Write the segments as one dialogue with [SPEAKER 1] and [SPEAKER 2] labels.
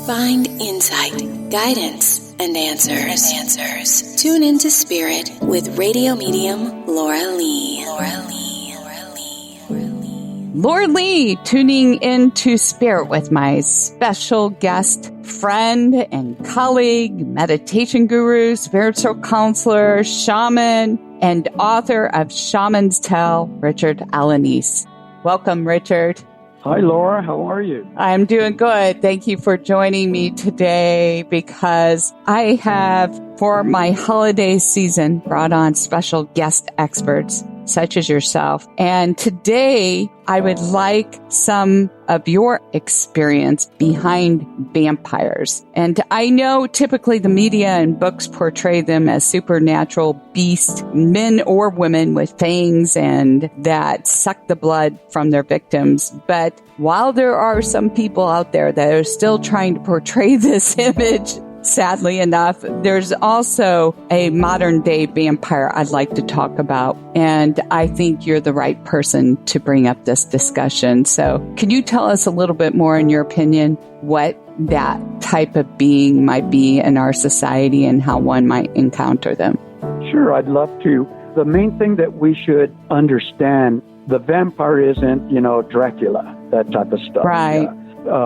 [SPEAKER 1] Find insight, guidance, and answers. Tune into Spirit with radio medium Laura Lee.
[SPEAKER 2] Laura Lee, tuning into Spirit with my special guest, friend and colleague, meditation guru, spiritual counselor, shaman, and author of Shaman's Tale, Richard Alaniz. Welcome, Richard.
[SPEAKER 3] Hi, Laura. How are you?
[SPEAKER 2] I'm doing good. Thank you for joining me today because I have, for my holiday season, brought on special guest experts such as yourself. And today I would like some of your experience behind vampires. And I know typically the media and books portray them as supernatural beasts, men or women with fangs and that suck the blood from their victims. But while there are some people out there that are still trying to portray this image, sadly enough, there's also a modern day vampire I'd like to talk about. And I think you're the right person to bring up this discussion. So can you tell us a little bit more, in your opinion, what that type of being might be in our society and how one might encounter them?
[SPEAKER 3] Sure, I'd love to. The main thing that we should understand, the vampire isn't, Dracula, that type of stuff.
[SPEAKER 2] Right.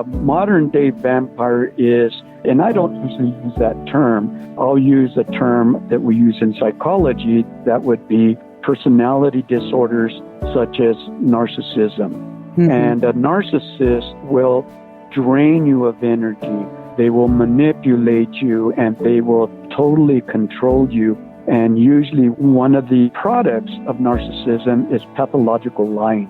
[SPEAKER 3] Modern day vampire is, and I don't usually use that term, I'll use a term that we use in psychology that would be personality disorders such as narcissism. Mm-hmm. And a narcissist will drain you of energy. They will manipulate you and they will totally control you. And usually one of the products of narcissism is pathological lying.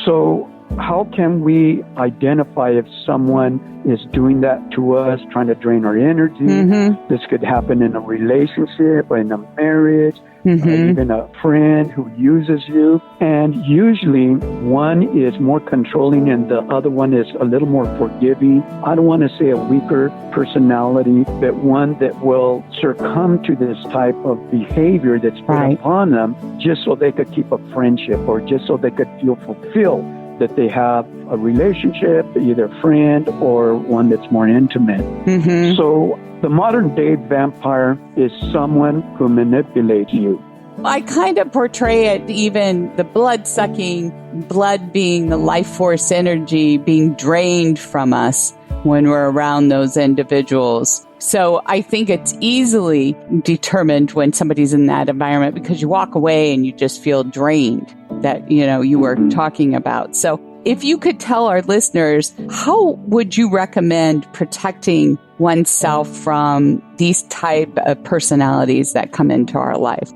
[SPEAKER 3] So how can we identify if someone is doing that to us, trying to drain our energy? Mm-hmm. This could happen in a relationship, in a marriage, even a friend who uses you. And usually one is more controlling and the other one is a little more forgiving. I don't want to say a weaker personality, but one that will succumb to this type of behavior that's put upon them just so they could keep a friendship or just so they could feel fulfilled that they have a relationship, either a friend or one that's more intimate. Mm-hmm. So the modern day vampire is someone who manipulates you.
[SPEAKER 2] I kind of portray it, even the blood-sucking, blood being the life force energy being drained from us when we're around those individuals. So I think it's easily determined when somebody's in that environment because you walk away and you just feel drained that, you were talking about. So if you could tell our listeners, how would you recommend protecting oneself from these type of personalities that come into our life?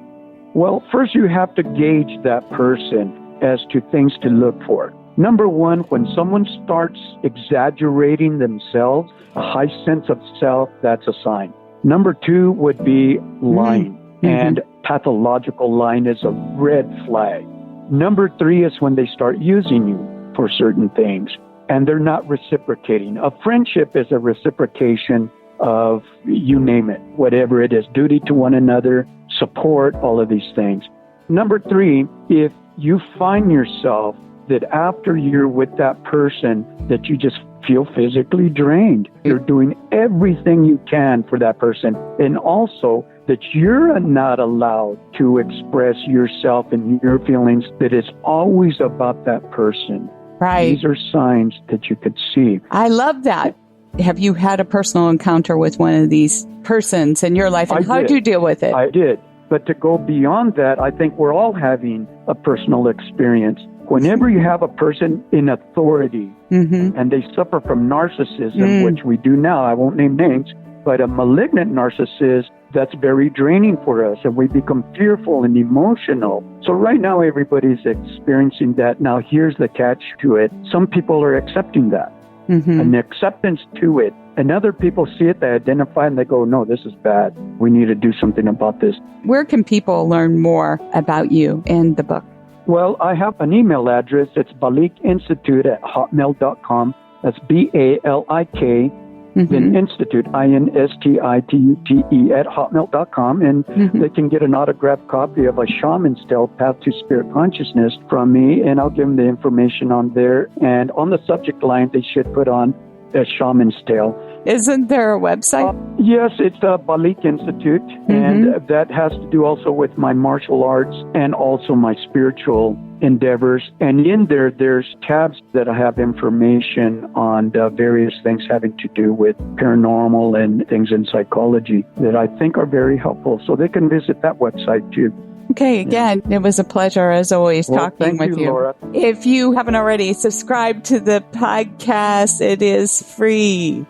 [SPEAKER 3] Well, first you have to gauge that person as to things to look for. Number one, when someone starts exaggerating themselves, a high sense of self, that's a sign. Number two would be lying. Mm-hmm. And pathological lying is a red flag. Number three is when they start using you for certain things and they're not reciprocating. A friendship is a reciprocation of, you name it, whatever it is, duty to one another, support, all of these things. Number three, if you find yourself that after you're with that person that you just feel physically drained, you're doing everything you can for that person, and also that you're not allowed to express yourself and your feelings, that it's always about that person.
[SPEAKER 2] Right.
[SPEAKER 3] These are signs that you could see.
[SPEAKER 2] I love that. Have you had a personal encounter with one of these persons in your life, and how did you deal with it?
[SPEAKER 3] I did. But to go beyond that, I think we're all having a personal experience. Whenever you have a person in authority and they suffer from narcissism, which we do now, I won't name names, but a malignant narcissist, that's very draining for us, and we become fearful and emotional. So right now, everybody's experiencing that. Now, here's the catch to it. Some people are accepting that, an acceptance to it. And other people see it, they identify, and they go, no, this is bad. We need to do something about this. Where
[SPEAKER 2] can people learn more about you in the book?
[SPEAKER 3] Well, I have an email address. It's balikinstitute@hotmail.com. That's BALIK, then Institute, INSTITUTE @hotmail.com. And they can get an autographed copy of A Shaman's Tale, Path to Spirit Consciousness from me, and I'll give them the information on there. And on the subject line, they should put on A Shaman's Tale.
[SPEAKER 2] Isn't there a website?
[SPEAKER 3] Yes, it's the Balik Institute, and that has to do also with my martial arts and also my spiritual endeavors. And in there, there's tabs that have information on various things having to do with paranormal and things in psychology that I think are very helpful. So they can visit that website too.
[SPEAKER 2] Okay, again, It was a pleasure as always talking with you.
[SPEAKER 3] Laura.
[SPEAKER 2] If you haven't already, subscribe to the podcast. It is free.